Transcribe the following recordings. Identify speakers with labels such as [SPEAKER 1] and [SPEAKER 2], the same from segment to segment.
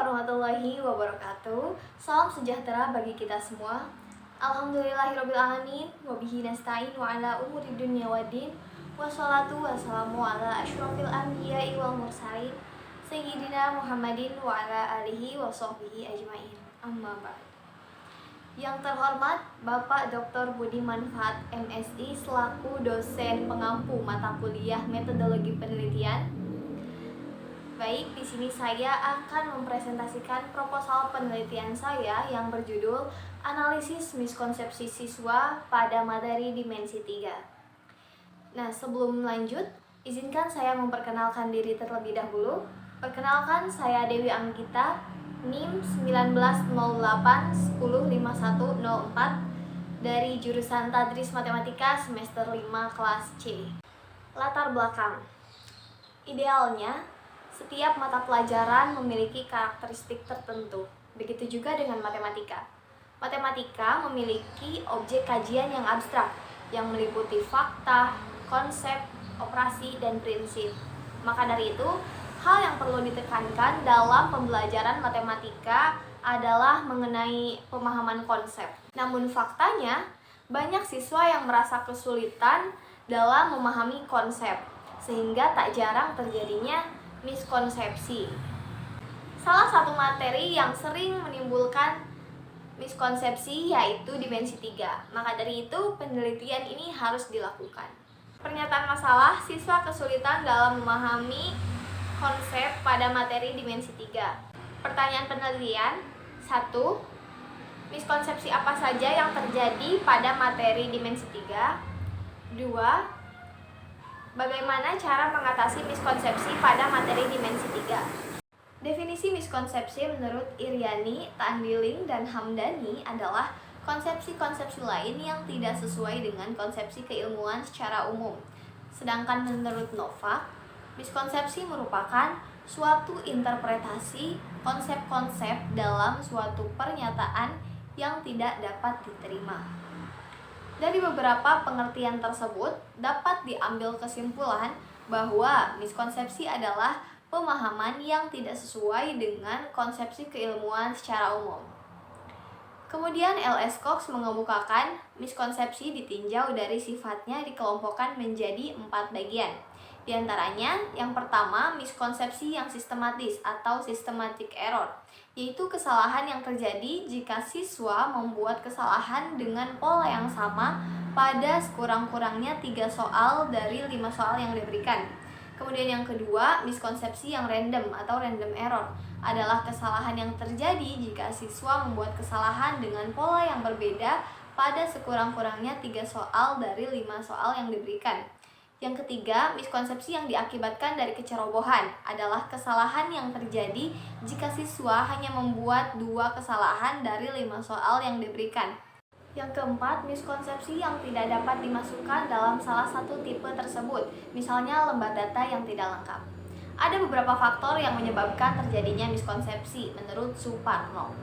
[SPEAKER 1] warahmatullahi wabarakatuh. Salam sejahtera bagi kita semua. Alhamdulillahirrabbilalamin. Wabihi nasta'in wa ala umuri dunya waddin. Wassalatu wassalamu ala asyrafil anbiya'i wal mursalin Sayyidina Muhammadin wa ala alihi wa sahbihi ajmain. Amma ba'd. Yang terhormat Bapak Dr. Budi Manfaat MSI selaku dosen pengampu mata kuliah metodologi penelitian. Baik, di sini saya akan mempresentasikan proposal penelitian saya yang berjudul Analisis Miskonsepsi Siswa pada Materi Dimensi 3. Nah, sebelum lanjut, izinkan saya memperkenalkan diri terlebih dahulu. Perkenalkan, saya Dewi Anggita, NIM 1908105104 dari jurusan Tadris Matematika semester 5 kelas C. Latar belakang. Idealnya, setiap mata pelajaran memiliki karakteristik tertentu. Begitu juga dengan matematika. Matematika memiliki objek kajian yang abstrak, yang meliputi fakta, konsep, operasi, dan prinsip. Maka dari itu, hal yang perlu ditekankan dalam pembelajaran matematika adalah mengenai pemahaman konsep. Namun faktanya, banyak siswa yang merasa kesulitan dalam memahami konsep, sehingga tak jarang terjadinya miskonsepsi. Salah satu materi yang sering menimbulkan miskonsepsi yaitu dimensi 3. Maka dari itu penelitian ini harus dilakukan. Pernyataan masalah, siswa kesulitan dalam memahami konsep pada materi dimensi 3. Pertanyaan penelitian: 1. Miskonsepsi apa saja yang terjadi pada materi dimensi 3? 2. Bagaimana cara mengatasi miskonsepsi pada materi dimensi 3? Definisi miskonsepsi menurut Iriani, Tandiling, dan Hamdani adalah konsepsi-konsepsi lain yang tidak sesuai dengan konsepsi keilmuan secara umum. Sedangkan menurut Novak, miskonsepsi merupakan suatu interpretasi konsep-konsep dalam suatu pernyataan yang tidak dapat diterima. Dari beberapa pengertian tersebut, dapat diambil kesimpulan bahwa miskonsepsi adalah pemahaman yang tidak sesuai dengan konsepsi keilmuan secara umum. Kemudian L.S. Cox mengemukakan miskonsepsi ditinjau dari sifatnya dikelompokkan menjadi 4 bagian. Di antaranya, yang pertama, miskonsepsi yang sistematis atau systematic error, yaitu kesalahan yang terjadi jika siswa membuat kesalahan dengan pola yang sama pada sekurang-kurangnya 3 soal dari 5 soal yang diberikan. Kemudian yang kedua, miskonsepsi yang random atau random error adalah kesalahan yang terjadi jika siswa membuat kesalahan dengan pola yang berbeda pada sekurang-kurangnya 3 soal dari 5 soal yang diberikan. Yang ketiga, miskonsepsi yang diakibatkan dari kecerobohan adalah kesalahan yang terjadi jika siswa hanya membuat 2 kesalahan dari 5 soal yang diberikan. Yang keempat, miskonsepsi yang tidak dapat dimasukkan dalam salah satu tipe tersebut, misalnya lembar data yang tidak lengkap. Ada beberapa faktor yang menyebabkan terjadinya miskonsepsi menurut Suparno.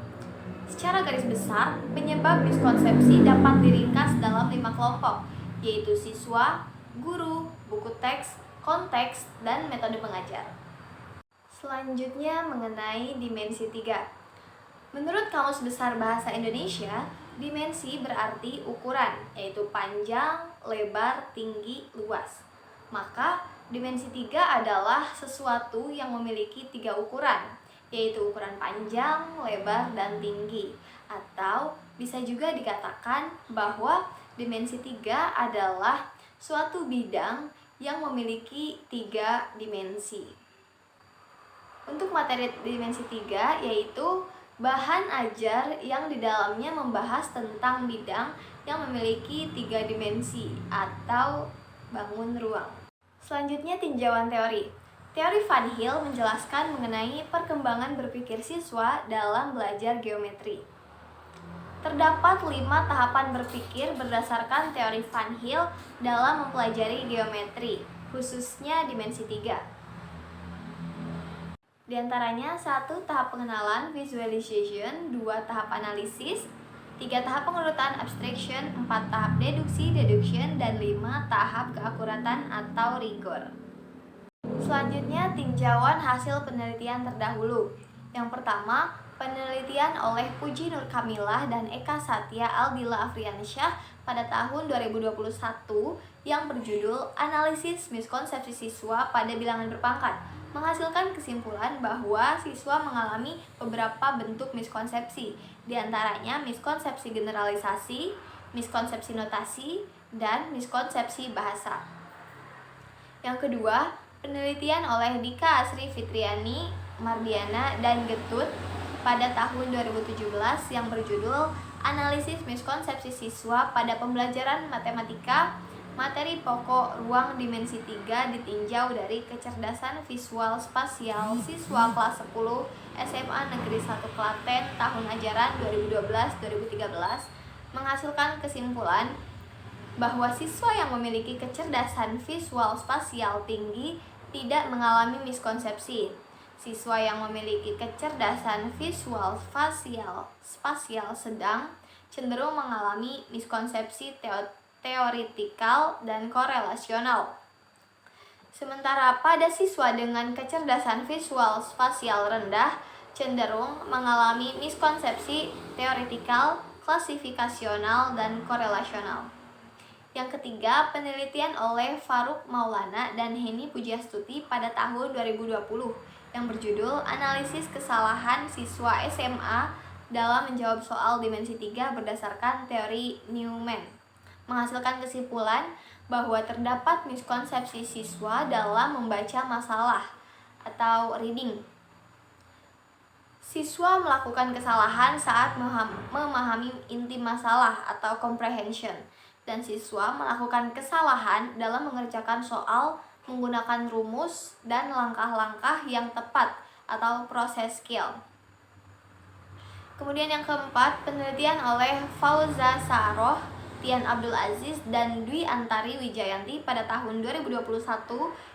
[SPEAKER 1] Secara garis besar, penyebab miskonsepsi dapat diringkas dalam 5 kelompok, yaitu siswa, guru, buku teks, konteks, dan metode pengajar. Selanjutnya mengenai dimensi 3. Menurut Kamus Besar Bahasa Indonesia, dimensi berarti ukuran, yaitu panjang, lebar, tinggi, luas. Maka, dimensi 3 adalah sesuatu yang memiliki 3 ukuran, yaitu ukuran panjang, lebar, dan tinggi. Atau bisa juga dikatakan bahwa dimensi 3 adalah suatu bidang yang memiliki 3 dimensi. Untuk materi dimensi 3 yaitu bahan ajar yang di dalamnya membahas tentang bidang yang memiliki 3 dimensi atau bangun ruang. Selanjutnya tinjauan teori. Teori Van Hill menjelaskan mengenai perkembangan berpikir siswa dalam belajar geometri. Terdapat 5 tahapan berpikir berdasarkan teori Van Hill dalam mempelajari geometri, khususnya dimensi 3. Di antaranya 1 tahap pengenalan visualization, 2 tahap analisis, 3 tahap pengurutan abstraction, 4 tahap deduksi deduction, dan 5 tahap keakuratan atau rigor. Selanjutnya tinjauan hasil penelitian terdahulu. Yang pertama, penelitian oleh Puji Nur Kamilah dan Eka Satya Aldila Afriansyah pada tahun 2021 yang berjudul Analisis Miskonsepsi Siswa pada Bilangan Berpangkat menghasilkan kesimpulan bahwa siswa mengalami beberapa bentuk miskonsepsi, diantaranya miskonsepsi generalisasi, miskonsepsi notasi, dan miskonsepsi bahasa. Yang kedua, penelitian oleh Dika Asri Fitriani, Mardiana, dan Getut pada tahun 2017 yang berjudul Analisis Miskonsepsi Siswa pada Pembelajaran Matematika Materi Pokok Ruang Dimensi 3 ditinjau dari kecerdasan visual spasial siswa kelas 10 SMA Negeri 1 Klaten tahun ajaran 2012-2013 menghasilkan kesimpulan bahwa siswa yang memiliki kecerdasan visual spasial tinggi tidak mengalami miskonsepsi. Siswa yang memiliki kecerdasan visual spasial sedang cenderung mengalami miskonsepsi teoritikal dan korelasional. Sementara pada siswa dengan kecerdasan visual spasial rendah cenderung mengalami miskonsepsi teoritikal, klasifikasional, dan korelasional. Yang ketiga, penelitian oleh Faruk Maulana dan Heni Pujiastuti pada tahun 2020 yang berjudul Analisis Kesalahan Siswa SMA dalam Menjawab Soal Dimensi 3 berdasarkan teori Newman menghasilkan kesimpulan bahwa terdapat miskonsepsi siswa dalam membaca masalah atau reading. Siswa melakukan kesalahan saat memahami inti masalah atau comprehension, dan siswa melakukan kesalahan dalam mengerjakan soal menggunakan rumus dan langkah-langkah yang tepat atau proses skill. Kemudian yang keempat, penelitian oleh Fauza Sa'roh, Tian Abdul Aziz, dan Dwi Antari Wijayanti pada tahun 2021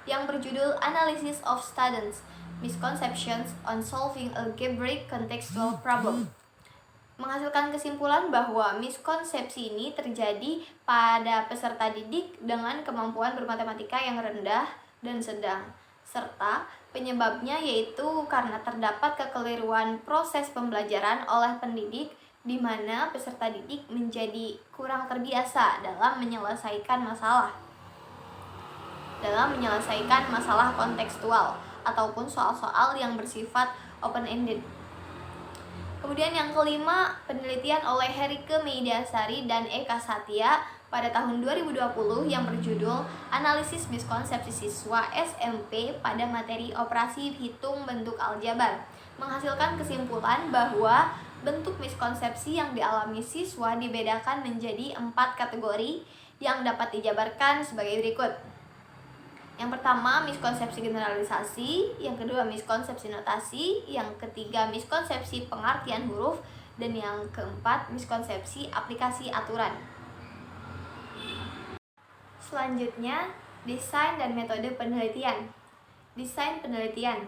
[SPEAKER 1] yang berjudul Analysis of Students' Misconceptions on Solving Algebraic Contextual Problem menghasilkan kesimpulan bahwa miskonsepsi ini terjadi pada peserta didik dengan kemampuan bermatematika yang rendah dan sedang, serta penyebabnya yaitu karena terdapat kekeliruan proses pembelajaran oleh pendidik di mana peserta didik menjadi kurang terbiasa dalam menyelesaikan masalah kontekstual ataupun soal-soal yang bersifat open-ended. Kemudian yang kelima, penelitian oleh Herike Meidiasari dan Eka Satya pada tahun 2020 yang berjudul Analisis Miskonsepsi Siswa SMP pada Materi Operasi Hitung Bentuk Aljabar menghasilkan kesimpulan bahwa bentuk miskonsepsi yang dialami siswa dibedakan menjadi 4 kategori yang dapat dijabarkan sebagai berikut. Yang pertama, miskonsepsi generalisasi, yang kedua miskonsepsi notasi, yang ketiga miskonsepsi pengertian huruf, dan yang keempat miskonsepsi aplikasi aturan. Selanjutnya, desain dan metode penelitian. Desain penelitian.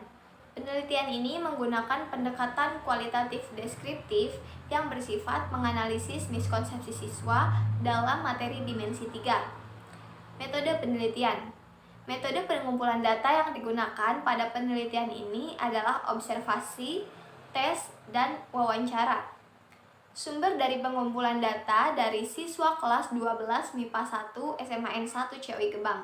[SPEAKER 1] Penelitian ini menggunakan pendekatan kualitatif deskriptif yang bersifat menganalisis miskonsepsi siswa dalam materi dimensi 3. Metode penelitian. Metode pengumpulan data yang digunakan pada penelitian ini adalah observasi, tes, dan wawancara. Sumber dari pengumpulan data dari siswa kelas 12 MIPA 1 SMAN 1 COI Gebang.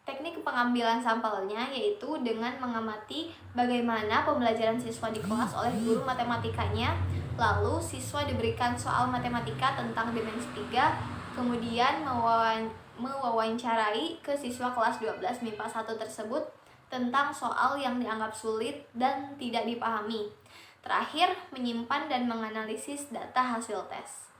[SPEAKER 1] Teknik pengambilan sampelnya yaitu dengan mengamati bagaimana pembelajaran siswa di kelas oleh guru matematikanya, lalu siswa diberikan soal matematika tentang dimensi 3, kemudian mewawancarai ke siswa kelas 12 MIPA 1 tersebut tentang soal yang dianggap sulit dan tidak dipahami. Terakhir, menyimpan dan menganalisis data hasil tes.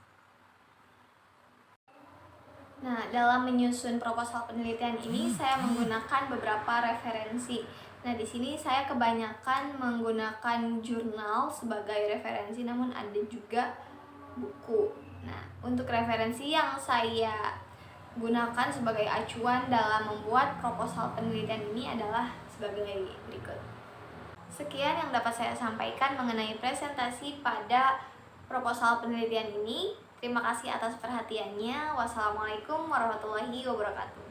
[SPEAKER 1] Nah, dalam menyusun proposal penelitian ini saya menggunakan beberapa referensi. Nah, di sini saya kebanyakan menggunakan jurnal sebagai referensi, namun ada juga buku. Nah, untuk referensi yang saya gunakan sebagai acuan dalam membuat proposal penelitian ini adalah sebagai berikut. Sekian yang dapat saya sampaikan mengenai presentasi pada proposal penelitian ini. Terima kasih atas perhatiannya. Wassalamualaikum warahmatullahi wabarakatuh.